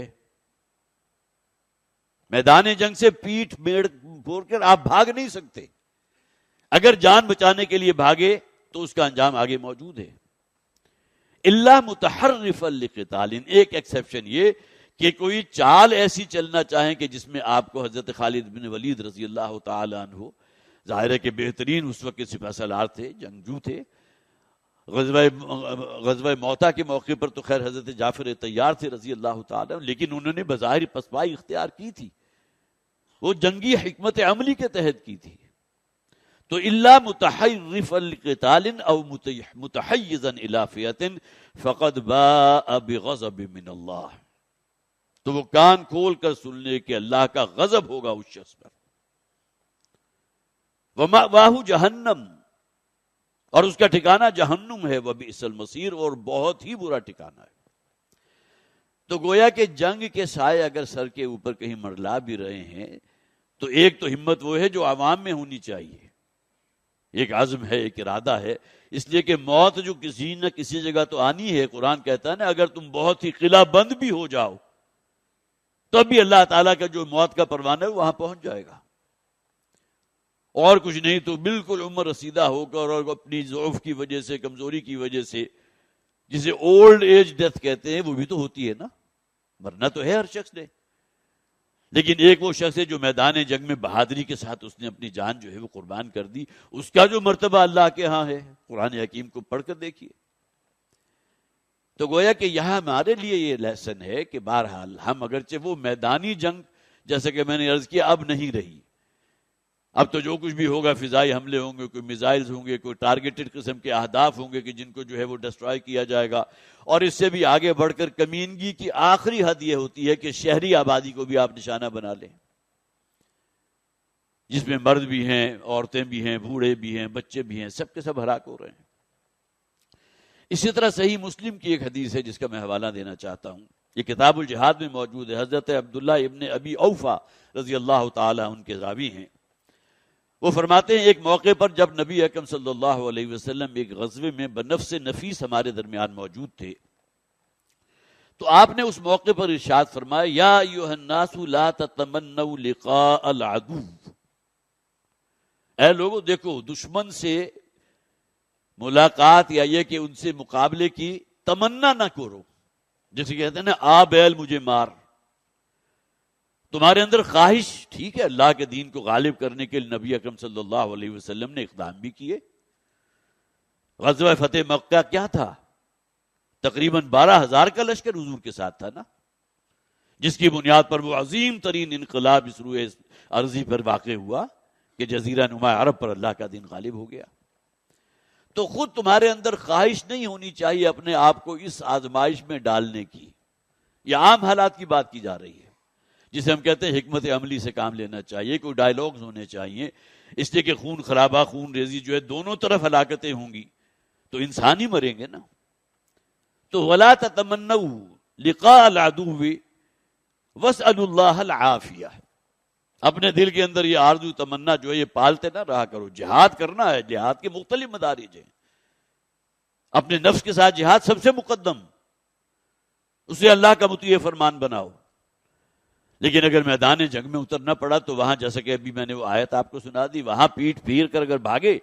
میدان جنگ سے پیٹھ پھوڑ کر آپ بھاگ نہیں سکتے، اگر جان بچانے کے لیے بھاگے تو اس کا انجام آگے موجود ہے. الا متحرفا لقتال، ایک ایکسیپشن یہ کہ کوئی چال ایسی چلنا چاہیں کہ جس میں آپ کو حضرت خالد بن ولید رضی اللہ تعالی عنہ، ظاہر ہے کہ بہترین اس وقت کے سپہ سالار تھے، جنگجو تھے، غزوہ موتا کے موقع پر تو خیر حضرت جعفر طیار تھے رضی اللہ تعالی عنہ، لیکن انہوں نے بظاہر پسپائی اختیار کی تھی، وہ جنگی حکمت عملی کے تحت کی تھی. تو الا متحرفا لقتال او متحیزا الی فئۃ فقد باء بغضب من اللہ، تو وہ کان کھول کر سن لے کہ اللہ کا غضب ہوگا اس شخص پر. وَمَأْوَاهُ جہنم، اور اس کا ٹھکانہ جہنم ہے، وَبِئْسَ الْمَصِيرُ، اور بہت ہی برا ٹھکانہ ہے. تو گویا کہ جنگ کے سائے اگر سر کے اوپر کہیں منڈلا بھی رہے ہیں تو ایک تو ہمت وہ ہے جو عوام میں ہونی چاہیے، ایک عزم ہے، ایک ارادہ ہے، اس لیے کہ موت جو کسی نہ کسی جگہ تو آنی ہے. قرآن کہتا ہے نا اگر تم بہت ہی قلعہ بند بھی ہو جاؤ تو بھی اللہ تعالیٰ کا جو موت کا پروانہ ہے وہاں پہنچ جائے گا، اور کچھ نہیں تو بالکل عمر رسیدہ ہو کر اور اپنی ضعف کی وجہ سے، کمزوری کی وجہ سے، جسے اولڈ ایج ڈیتھ کہتے ہیں، وہ بھی تو ہوتی ہے نا، مرنا تو ہے ہر شخص نے، لیکن ایک وہ شخص ہے جو میدان جنگ میں بہادری کے ساتھ اس نے اپنی جان جو ہے وہ قربان کر دی، اس کا جو مرتبہ اللہ کے ہاں ہے، قرآن حکیم کو پڑھ کر دیکھیے. تو گویا کہ یہاں ہمارے لیے یہ لیسن ہے کہ بہرحال ہم اگرچہ وہ میدانی جنگ جیسے کہ میں نے عرض کیا اب نہیں رہی، اب تو جو کچھ بھی ہوگا فضائی حملے ہوں گے، کوئی میزائلز ہوں گے، کوئی ٹارگیٹڈ قسم کے اہداف ہوں گے کہ جن کو جو ہے وہ ڈسٹرائے کیا جائے گا، اور اس سے بھی آگے بڑھ کر کمینگی کی آخری حد یہ ہوتی ہے کہ شہری آبادی کو بھی آپ نشانہ بنا لیں، جس میں مرد بھی ہیں، عورتیں بھی ہیں، بوڑھے بھی ہیں، بچے بھی ہیں، سب کے سب ہلاک ہو رہے ہیں. اسی طرح صحیح مسلم کی ایک حدیث ہے جس کا میں حوالہ دینا چاہتا ہوں، یہ کتاب الجہاد میں موجود ہے، حضرت عبداللہ ابن ابی اوفا رضی اللہ تعالی عنہ کے راوی ہیں. وہ فرماتے ہیں ایک موقع پر جب نبی اکرم صلی اللہ علیہ وسلم ایک غزوے میں بنفس نفیس ہمارے درمیان موجود تھے، تو آپ نے اس موقع پر ارشاد فرمایا یا ایھا الناس لا تتمنوا لقاء العدو، اے لوگو دیکھو دشمن سے ملاقات یا یہ کہ ان سے مقابلے کی تمنا نہ کرو، جیسے کہتے ہیں نا آ بیل مجھے مار، تمہارے اندر خواہش ٹھیک ہے، اللہ کے دین کو غالب کرنے کے لیے نبی اکرم صلی اللہ علیہ وسلم نے اقدام بھی کیے۔ غزوہ فتح مکہ کیا تھا؟ تقریباً 12,000 کا لشکر حضور کے ساتھ تھا نا، جس کی بنیاد پر وہ عظیم ترین انقلاب اس روئے ارضی پر واقع ہوا کہ جزیرہ نما عرب پر اللہ کا دین غالب ہو گیا۔ تو خود تمہارے اندر خواہش نہیں ہونی چاہیے اپنے آپ کو اس آزمائش میں ڈالنے کی۔ یہ عام حالات کی بات کی جا رہی ہے، جسے ہم کہتے ہیں حکمت عملی سے کام لینا چاہیے، کوئی ڈائیلاگز ہونے چاہیے، اس لیے کہ خون خرابہ خون ریزی جو ہے دونوں طرف ہلاکتیں ہوں گی تو انسان ہی مریں گے نا۔ تو وَلَا تَتَمَنَّوْا لِقَاءَ الْعَدُوِّ وَاسْأَلُوا اللَّهَ الْعَافِيَةَ، اپنے دل کے اندر یہ آرزو تمنا جو ہے یہ پالتے نہ رہا کرو۔ جہاد کرنا ہے، جہاد کے مختلف مدارج ہیں، اپنے نفس کے ساتھ جہاد سب سے مقدم، اسے اللہ کا مطیع فرمان بناؤ۔ لیکن اگر میدان جنگ میں اترنا پڑا تو وہاں جیسا کہ ابھی میں نے وہ آیت آپ کو سنا دی، وہاں پیٹ پھیر کر اگر بھاگے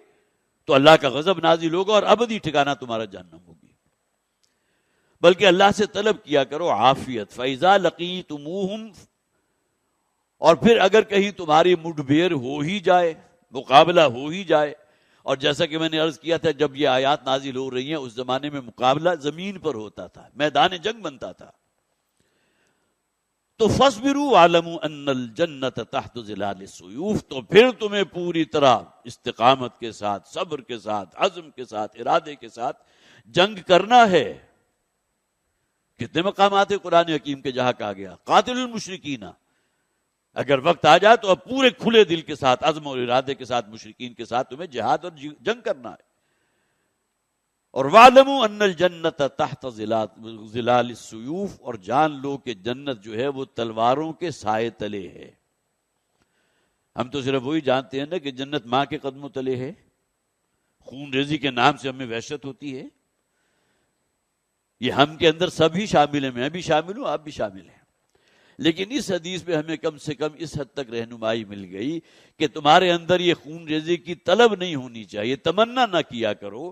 تو اللہ کا غضب نازل ہوگا اور ابدی ٹھکانہ تمہارا جہنم ہوگی۔ بلکہ اللہ سے طلب کیا کرو عافیت، فَإِذَا لَقِيتُمُوهُمْ، اور پھر اگر کہیں تمہاری مڈبھیر ہو ہی جائے، مقابلہ ہو ہی جائے، اور جیسا کہ میں نے عرض کیا تھا جب یہ آیات نازل ہو رہی ہیں اس زمانے میں مقابلہ زمین پر ہوتا تھا، میدان جنگ بنتا تھا، تو فَاصْبِرُوا وَاعْلَمُوا أَنَّ الْجَنَّةَ تَحْتُ ظِلَالِ السُّيُوفِ، تو پھر تمہیں پوری طرح استقامت کے ساتھ، صبر کے ساتھ، عزم کے ساتھ، ارادے کے ساتھ جنگ کرنا ہے۔ کتنے مقامات ہیں قرآن حکیم کے جہاں کہا گیا قاتل المشرکین، اگر وقت آ جائے تو اب پورے کھلے دل کے ساتھ، عزم اور ارادے کے ساتھ مشرکین کے ساتھ تمہیں جہاد اور جنگ کرنا ہے۔ اور وَاعْلَمُوا أَنَّ الْجَنَّةَ تَحْتَ ظِلَالِ السُّيُوفِ، اور جان لو کہ جنت جو ہے وہ تلواروں کے سائے تلے ہے۔ ہم تو صرف وہی جانتے ہیں نا کہ جنت ماں کے قدموں تلے ہے، خون ریزی کے نام سے ہمیں وحشت ہوتی ہے، یہ ہم کے اندر سبھی شامل ہیں، میں بھی شامل ہوں، آپ بھی شامل ہیں۔ لیکن اس حدیث میں ہمیں کم سے کم اس حد تک رہنمائی مل گئی کہ تمہارے اندر یہ خون ریزی کی طلب نہیں ہونی چاہیے، تمنا نہ کیا کرو،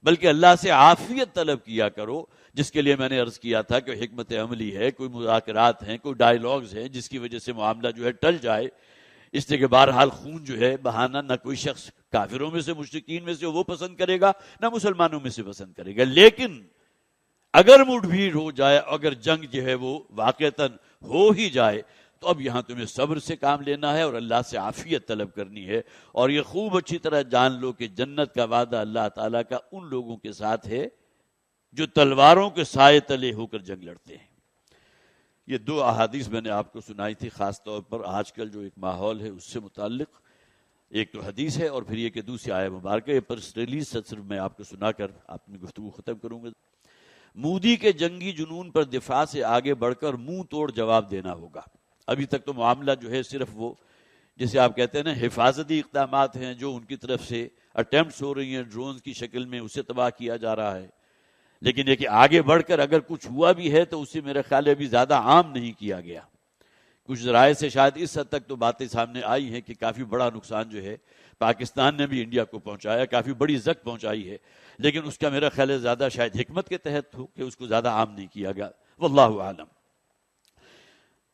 بلکہ اللہ سے عافیت طلب کیا کرو، جس کے لیے میں نے عرض کیا تھا کہ حکمت عملی ہے، کوئی مذاکرات ہیں، کوئی ڈائیلاگز ہیں جس کی وجہ سے معاملہ جو ہے ٹل جائے، اس لیے کہ بہرحال خون جو ہے بہانا نہ کوئی شخص کافروں میں سے، مشرکین میں سے وہ پسند کرے گا، نہ مسلمانوں میں سے پسند کرے گا۔ لیکن اگر مڈ بھیڑ ہو جائے، اگر جنگ جو ہے وہ واقعتاً ہو ہی جائے، تو اب یہاں تمہیں صبر سے کام لینا ہے اور اللہ سے عافیت طلب کرنی ہے، اور یہ خوب اچھی طرح جان لو کہ جنت کا وعدہ اللہ تعالیٰ کا ان لوگوں کے ساتھ ہے جو تلواروں کے سائے تلے ہو کر جنگ لڑتے ہیں۔ یہ دو احادیث میں نے آپ کو سنائی تھی، خاص طور پر آج کل جو ایک ماحول ہے اس سے متعلق، ایک تو حدیث ہے اور پھر یہ کہ دوسری آیت مبارکہ، یہ پریس ریلیز صرف میں آپ کو سنا کر اپنی گفتگو ختم کروں گا۔ مودی کے جنگی جنون پر دفاع سے آگے بڑھ کر منہ توڑ جواب دینا ہوگا۔ ابھی تک تو معاملہ جو ہے صرف وہ جسے آپ کہتے ہیں نا حفاظتی اقدامات ہیں جو ان کی طرف سے اٹیمپٹس ہو رہی ہیں ڈرونز کی شکل میں، اسے تباہ کیا جا رہا ہے، لیکن یہ کہ آگے بڑھ کر اگر کچھ ہوا بھی ہے تو اسے میرے خیال ہے ابھی زیادہ عام نہیں کیا گیا۔ کچھ ذرائع سے شاید اس حد تک تو باتیں سامنے آئی ہیں کہ کافی بڑا نقصان جو ہے پاکستان نے بھی انڈیا کو پہنچایا، کافی بڑی زخم پہنچائی ہے، لیکن اس کا میرا خیال ہے زیادہ شاید حکمت کے تحت ہو کہ اس کو زیادہ عام نہیں کیا گیا، واللہ اعلم۔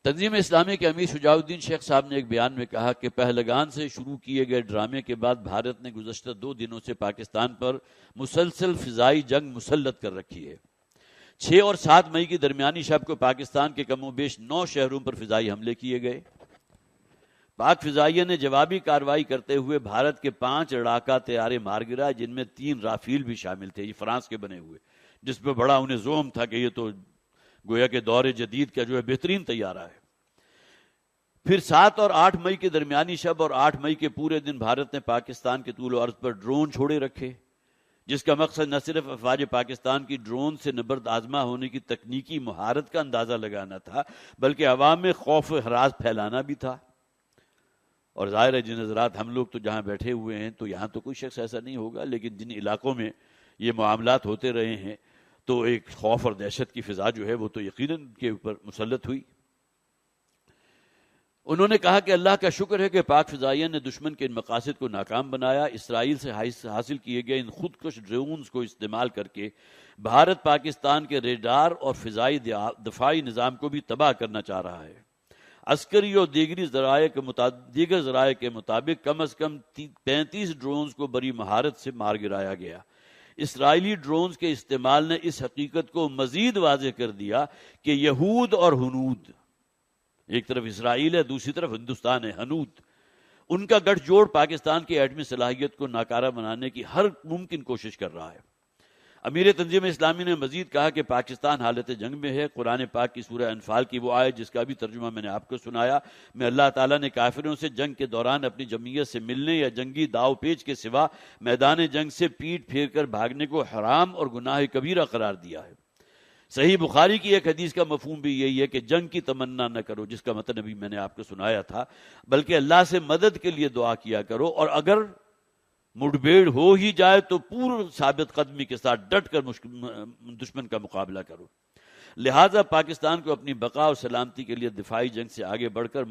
تنظیم اسلامی کے امیر شجاع الدین شیخ صاحب نے ایک بیان میں کہا کہ پہلگام سے شروع کیے گئے ڈرامے کے بعد بھارت نے گزشتہ 2 دنوں سے پاکستان پر مسلسل فضائی جنگ مسلط کر رکھی ہے۔ 6 اور 7 مئی کی درمیانی شب کو پاکستان کے کم و بیش 9 شہروں پر فضائی حملے کیے گئے۔ پاک فضائیہ نے جوابی کارروائی کرتے ہوئے بھارت کے 5 لڑاکا طیارے مار گرائے، جن میں 3 رافیل بھی شامل تھے، یہ فرانس کے بنے ہوئے، جس پہ بڑا انہیں زوم تھا کہ یہ تو گویا کہ دور جدید کا جو ہے بہترین طیارہ ہے۔ پھر 7 اور 8 مئی کے درمیانی شب اور 8 مئی کے پورے دن بھارت نے پاکستان کے طول و عرض پر ڈرون چھوڑے رکھے، جس کا مقصد نہ صرف افواج پاکستان کی ڈرون سے نبرد آزما ہونے کی تکنیکی مہارت کا اندازہ لگانا تھا، بلکہ عوام میں خوف و ہراس پھیلانا بھی تھا۔ اور ظاہر ہے جن حضرات ہم لوگ تو جہاں بیٹھے ہوئے ہیں تو یہاں تو کوئی شخص ایسا نہیں ہوگا، لیکن جن علاقوں میں یہ معاملات ہوتے رہے ہیں تو ایک خوف اور دہشت کی فضا جو ہے وہ تو یقیناً ان کے اوپر مسلط ہوئی۔ انہوں نے کہا کہ اللہ کا شکر ہے کہ پاک فضائیہ نے دشمن کے ان مقاصد کو ناکام بنایا۔ اسرائیل سے حاصل کیے گئے ان خودکش ڈرونز کو استعمال کر کے بھارت پاکستان کے ریڈار اور فضائی دفاعی نظام کو بھی تباہ کرنا چاہ رہا ہے۔ عسکری اور دیگر ذرائع کے مطابق کم از کم 35 ڈرونز کو بڑی مہارت سے مار گرایا گیا۔ اسرائیلی ڈرونز کے استعمال نے اس حقیقت کو مزید واضح کر دیا کہ یہود اور ہنود، ایک طرف اسرائیل ہے دوسری طرف ہندوستان ہے، ہنود، ان کا گٹھ جوڑ پاکستان کی ایٹمی صلاحیت کو ناکارہ بنانے کی ہر ممکن کوشش کر رہا ہے۔ امیر تنظیم اسلامی نے مزید کہا کہ پاکستان حالت جنگ میں ہے۔ قرآن پاک کی سورہ انفال کی وہ آیت جس کا بھی ترجمہ میں نے آپ کو سنایا، میں اللہ تعالیٰ نے کافروں سے جنگ کے دوران اپنی جمعیت سے ملنے یا جنگی داؤ پیچ کے سوا میدان جنگ سے پیٹ پھیر کر بھاگنے کو حرام اور گناہ کبیرہ قرار دیا ہے۔ صحیح بخاری کی ایک حدیث کا مفہوم بھی یہی ہے کہ جنگ کی تمنا نہ کرو، جس کا مطلب ابھی میں نے آپ کو سنایا تھا، بلکہ اللہ سے مدد کے لیے دعا کیا کرو، اور اگر مڑبیڑ ہو ہی جائے تو پور ثابت قدمی کے ساتھ ڈٹ کر دشمن کا مقابلہ کرو۔ لہٰذا پاکستان کو اپنی بقا اور سلامتی کے لیے دفاعی جنگ سے آگے بڑھ کر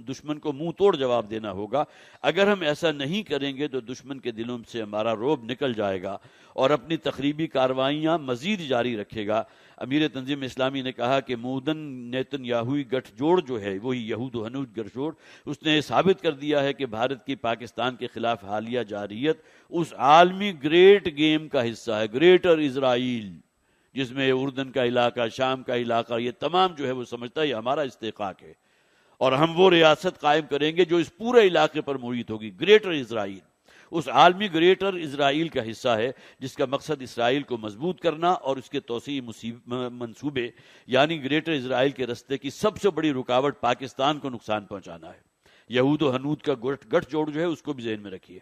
دشمن کو منہ توڑ جواب دینا ہوگا۔ اگر ہم ایسا نہیں کریں گے تو دشمن کے دلوں سے ہمارا رعب نکل جائے گا اور اپنی تخریبی کارروائیاں مزید جاری رکھے گا۔ امیر تنظیم اسلامی نے کہا کہ مودن نیتن یاہوی گٹھ جوڑ جو ہے وہی یہود و ہنود گٹھ جوڑ، اس نے یہ ثابت کر دیا ہے کہ بھارت کی پاکستان کے خلاف حالیہ جارحیت اس عالمی گریٹ گیم کا حصہ ہے، گریٹر اسرائیل، جس میں اردن کا علاقہ، شام کا علاقہ، یہ تمام جو ہے وہ سمجھتا ہے یہ ہمارا استحقاق ہے، اور ہم وہ ریاست قائم کریں گے جو اس پورے علاقے پر محیط ہوگی۔ گریٹر اسرائیل اس عالمی گریٹر اسرائیل کا حصہ ہے جس کا مقصد اسرائیل کو مضبوط کرنا اور اس کے توسیعی منصوبے یعنی گریٹر اسرائیل کے رستے کی سب سے بڑی رکاوٹ پاکستان کو نقصان پہنچانا ہے۔ یہود و ہنود کا گٹھ جوڑ جو ہے اس کو بھی ذہن میں رکھیے۔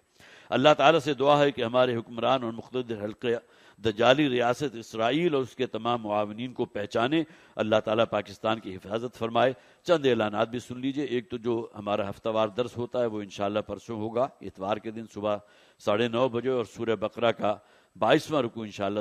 اللہ تعالیٰ سے دعا ہے کہ ہمارے حکمران اور مقتدر حلقے دجالی ریاست اسرائیل اور اس کے تمام معاونین کو پہچانے، اللہ تعالیٰ پاکستان کی حفاظت فرمائے۔ چند اعلانات بھی سن لیجئے۔ ایک تو جو ہمارا ہفتہ وار درس ہوتا ہے وہ انشاءاللہ پرسوں ہوگا اتوار کے دن صبح 9:30 بجے، اور سورہ بقرہ کا 22واں رکوع انشاءاللہ